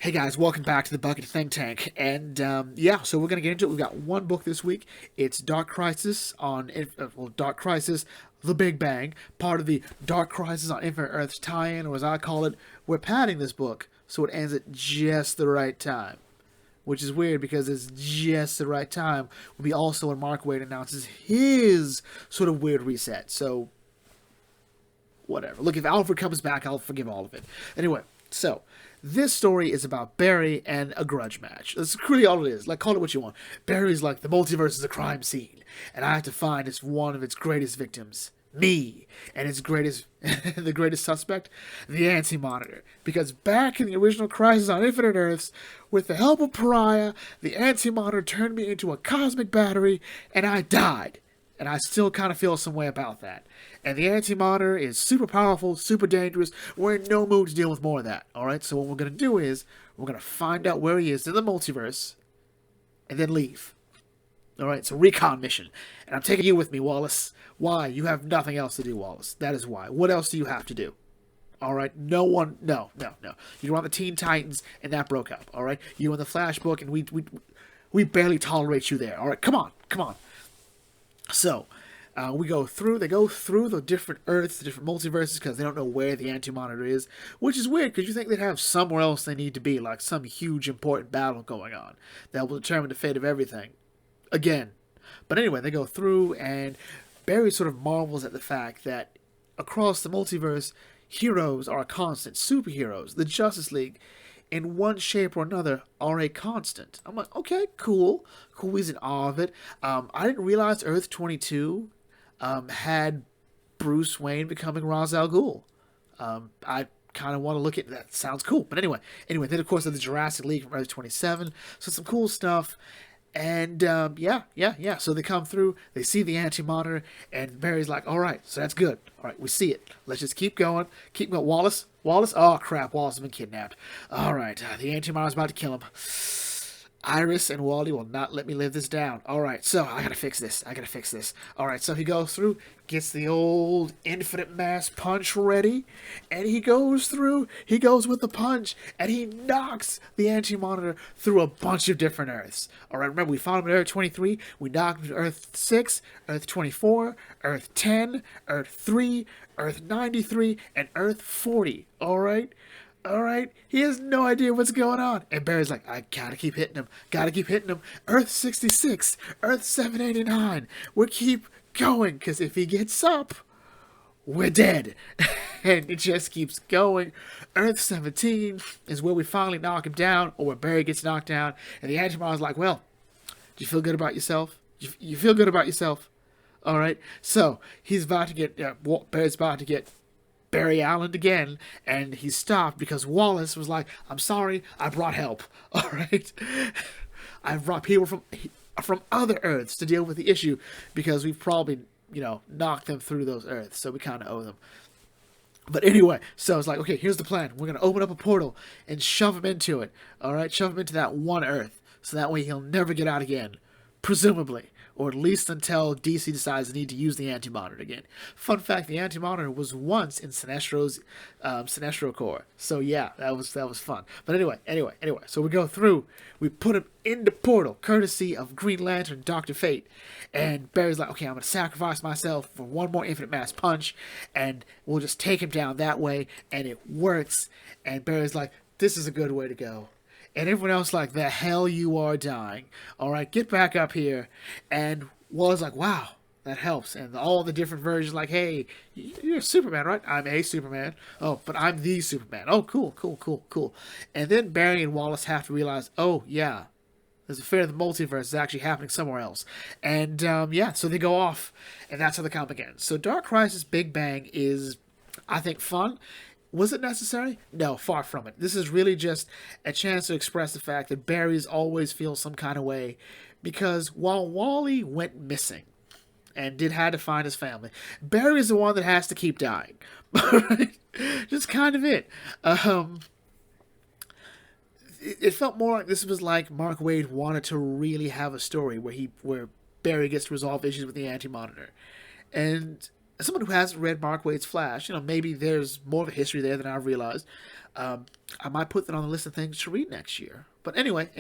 Hey guys, welcome back to the Bucket Think Tank, and yeah, so we're gonna get into it. We've got one book this week. It's Dark Crisis Dark Crisis, The Big Bang, part of the Dark Crisis on Infinite Earths tie-in, or as I call it, we're padding this book so it ends at just the right time, which is weird because it's just the right time. Will be also when Mark Waid announces his sort of weird reset. So whatever. Look, if Alfred comes back, I'll forgive all of it. Anyway, so this story is about Barry and a grudge match. That's really all it is. Like, call it what you want. Barry's like, the multiverse is a crime scene, and I have to find one of its greatest victims, me, and its greatest, the greatest suspect, the Anti-Monitor. Because back in the original Crisis on Infinite Earths, with the help of Pariah, the Anti-Monitor turned me into a cosmic battery, and I died. And I still kind of feel some way about that. And the Anti-Monitor is super powerful, super dangerous. We're in no mood to deal with more of that. Alright, so what we're going to do is, we're going to find out where he is in the multiverse, and then leave. Alright, so recon mission. And I'm taking you with me, Wallace. Why? You have nothing else to do, Wallace. That is why. What else do you have to do? Alright, no. You were on the Teen Titans, and that broke up. Alright, you were in the Flash book, and we barely tolerate you there. Alright, come on. So, they go through the different Earths, the different multiverses, because they don't know where the Anti-Monitor is, which is weird, because you think they'd have somewhere else they need to be, like some huge important battle going on that will determine the fate of everything. Again. But anyway, they go through, and Barry sort of marvels at the fact that across the multiverse, heroes are a constant. Superheroes, the Justice League, in one shape or another, are a constant. I'm like, okay, cool. He's in awe of it. I didn't realize Earth 22 had Bruce Wayne becoming Ra's al Ghul. I kind of want to look at that. Sounds cool. But anyway, then of course there's the Jurassic League from Earth 27. So some cool stuff. And yeah. So they come through, they see the Anti-Monitor, and Barry's like, all right, so that's good. All right, we see it. Let's just keep going. Wallace? Oh, crap, Wallace has been kidnapped. All right, the Anti-Monitor's about to kill him. Iris and Wally will not let me live this down. Alright, so I gotta fix this. Alright, so he goes through, gets the old infinite mass punch ready, and he goes with the punch, and he knocks the Anti-Monitor through a bunch of different Earths. Alright, remember, we found him at Earth 23, we knocked him to Earth 6, Earth 24, Earth 10, Earth 3, Earth 93, and Earth 40. Alright, he has no idea what's going on. And Barry's like, I gotta keep hitting him. Earth 66, Earth 789. We keep going, because if he gets up, we're dead. And it just keeps going. Earth 17 is where we finally knock him down, or where Barry gets knocked down. And the Anti-Monitor's like, well, do you feel good about yourself? You feel good about yourself? Alright, so he's about to get, Barry's about to get Barry Allen again, and he stopped because Wallace was like, I'm sorry, I brought help. Alright? I've brought people from other Earths to deal with the issue, because we've probably, knocked them through those Earths, so we kind of owe them. But anyway, so it's like, okay, here's the plan. We're going to open up a portal and shove him into it. Alright? Shove him into that one Earth, so that way he'll never get out again. Presumably. Or at least until DC decides they need to use the Anti-Monitor again. Fun fact, the Anti-Monitor was once in Sinestro's Sinestro Corps. So yeah, that was fun. But anyway, so we go through, we put him in the portal, courtesy of Green Lantern, Dr. Fate. And Barry's like, okay, I'm going to sacrifice myself for one more infinite mass punch, and we'll just take him down that way, and it works. And Barry's like, this is a good way to go. And everyone else like, the hell you are dying. Alright, get back up here. And Waller's like, wow, that helps. And all the different versions like, hey, you're Superman, right? I'm a Superman. Oh, but I'm the Superman. Oh, cool. And then Barry and Wallace have to realize, oh, yeah, there's a fear the multiverse is actually happening somewhere else. And, so they go off. And that's how the comic ends. So Dark Crisis Big Bang is, I think, fun. Was it necessary? No, far from it. This is really just a chance to express the fact that Barry's always feels some kind of way, because while Wally went missing and had to find his family, Barry's the one that has to keep dying. Just kind of it. It felt more like this was like Mark Waid wanted to really have a story where Barry gets to resolve issues with the Anti-Monitor. And as someone who hasn't read Mark Waid's Flash, maybe there's more of a history there than I realized. I might put that on the list of things to read next year. But anyway,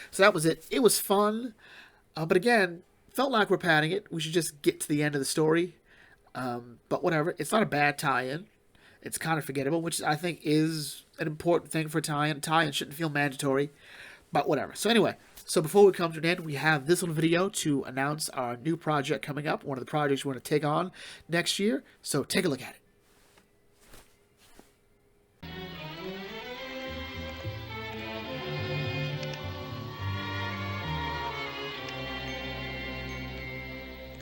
so that was it. It was fun, but again, felt like we're padding it. We should just get to the end of the story. But whatever, it's not a bad tie-in. It's kind of forgettable, which I think is an important thing for a tie-in. Tie-in shouldn't feel mandatory, but whatever. So anyway, so before we come to an end, we have this little video to announce our new project coming up, one of the projects we're going to take on next year. So take a look at it.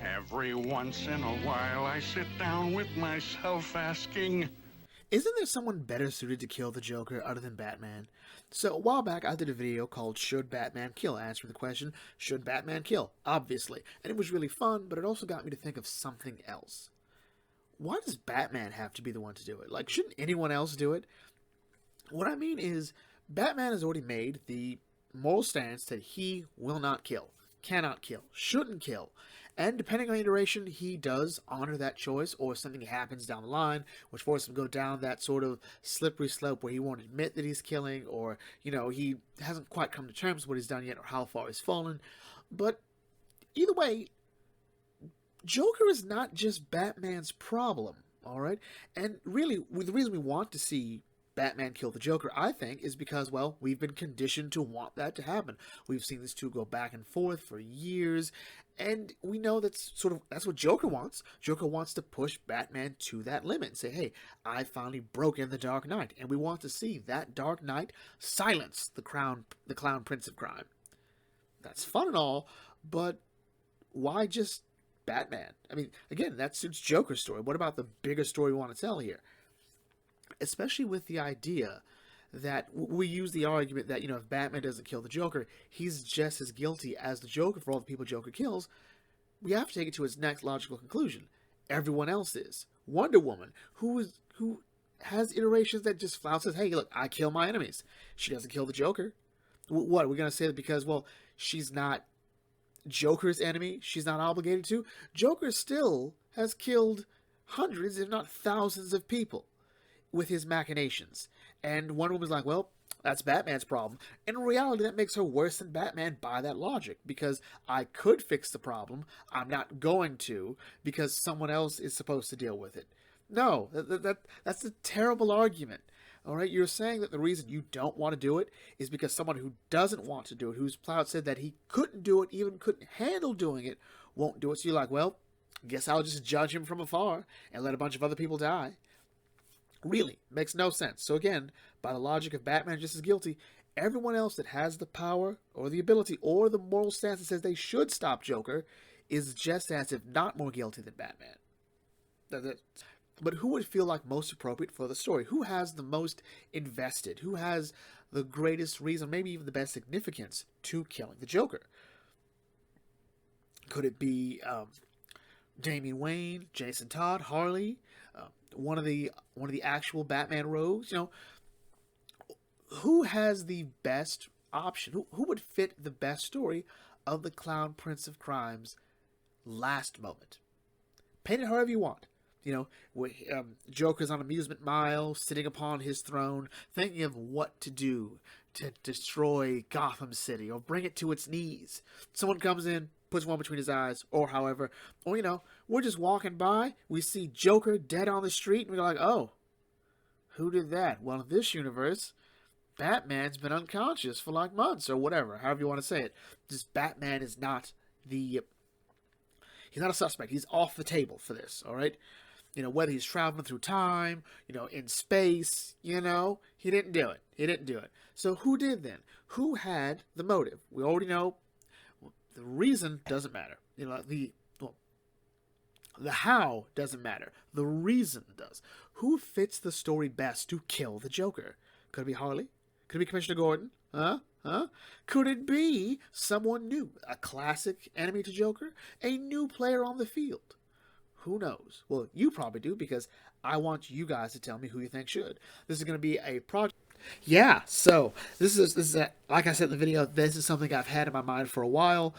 Every once in a while I sit down with myself asking, isn't there someone better suited to kill the Joker other than Batman? So a while back I did a video called Should Batman Kill? Answering the question, should Batman kill? Obviously. And it was really fun, but it also got me to think of something else. Why does Batman have to be the one to do it? Like, shouldn't anyone else do it? What I mean is, Batman has already made the moral stance that he will not kill, cannot kill, shouldn't kill. And depending on the iteration, he does honor that choice, or something happens down the line which forces him to go down that sort of slippery slope where he won't admit that he's killing, or, he hasn't quite come to terms with what he's done yet, or how far he's fallen. But either way, Joker is not just Batman's problem, alright? And really, the reason we want to see Batman kill the Joker, I think, is because, well, we've been conditioned to want that to happen. We've seen these two go back and forth for years, and we know that's what Joker wants. Joker wants to push Batman to that limit and say, hey, I finally broken the Dark Knight, and we want to see that Dark Knight silence the Clown Prince of Crime. That's fun and all, but why just Batman? I mean, again, that suits Joker's story. What about the bigger story we want to tell here? Especially with the idea that we use the argument that, if Batman doesn't kill the Joker, he's just as guilty as the Joker for all the people Joker kills. We have to take it to its next logical conclusion. Everyone else is. Wonder Woman, who has iterations that just flat says, hey, look, I kill my enemies. She doesn't kill the Joker. What, are we going to say that because, well, she's not Joker's enemy, she's not obligated to? Joker still has killed hundreds, if not thousands of people with his machinations. And Wonder Woman's like, well, that's Batman's problem. And in reality, that makes her worse than Batman by that logic, because I could fix the problem. I'm not going to, because someone else is supposed to deal with it. No, that's a terrible argument. All right, you're saying that the reason you don't want to do it is because someone who doesn't want to do it, who's plowed said that he couldn't do it, even couldn't handle doing it, won't do it. So you're like, well, guess I'll just judge him from afar and let a bunch of other people die. Really, makes no sense. So again, by the logic of Batman just as guilty, everyone else that has the power or the ability or the moral stance that says they should stop Joker is just as, if not more guilty than Batman. But who would feel like most appropriate for the story? Who has the most invested? Who has the greatest reason, maybe even the best significance, to killing the Joker? Could it be Damian Wayne, Jason Todd, Harley, one of the actual Batman rogues? Who has the best option? Who would fit the best story of the Clown Prince of Crime's last moment? Paint it however you want. Joker's on Amusement Mile, sitting upon his throne, thinking of what to do to destroy Gotham City or bring it to its knees. Someone comes in, puts one between his eyes, or however, or we're just walking by, we see Joker dead on the street, and we're like, oh, who did that? Well, in this universe, Batman's been unconscious for like months, or whatever, however you want to say it. Just Batman is not he's not a suspect. He's off the table for this, all right? Whether he's traveling through time, in space, he didn't do it. He didn't do it. So who did then? Who had the motive? We already know the reason doesn't matter. The how doesn't matter. The reason does. Who fits the story best to kill the Joker? Could it be Harley? Could it be Commissioner Gordon? Huh? Could it be someone new? A classic enemy to Joker? A new player on the field? Who knows? Well, you probably do, because I want you guys to tell me who you think should. This is going to be a project. Yeah, so this is like I said in the video, this is something I've had in my mind for a while,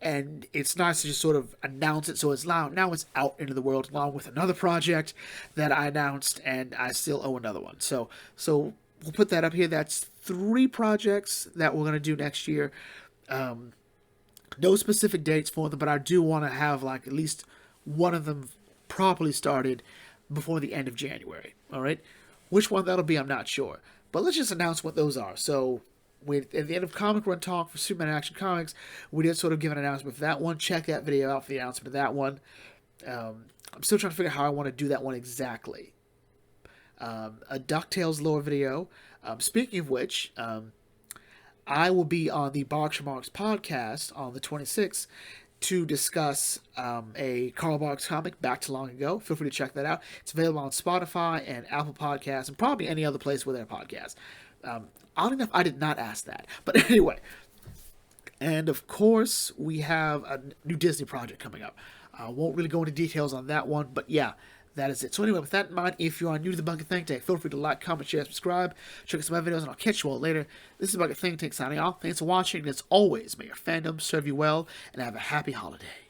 and it's nice to just sort of announce it. So it's now it's out into the world along with another project that I announced, and I still owe another one. So we'll put that up here. That's 3 projects that we're gonna do next year. No specific dates for them, but I do want to have like at least one of them properly started before the end of January. All right, which one that'll be, I'm not sure, but let's just announce what those are. So, at the end of Comic Run Talk for Superman Action Comics, we did sort of give an announcement for that one. Check that video out for the announcement of that one. I'm still trying to figure out how I want to do that one exactly. A DuckTales lore video. Speaking of which, I will be on the Box Remarks podcast on the 26th to discuss a Carl Barks comic, Back to Long Ago. Feel free to check that out. It's available on Spotify and Apple Podcasts and probably any other place where there are podcasts. Oddly enough, I did not ask that. But anyway. And of course, we have a new Disney project coming up. I won't really go into details on that one, but yeah, that is it. So anyway, with that in mind, if you are new to the Bucket Think Tank, feel free to like, comment, share, subscribe. Check out some other videos, and I'll catch you all later. This is Bucket Think Tank signing off. Thanks for watching, and as always, may your fandom serve you well, and have a happy holiday.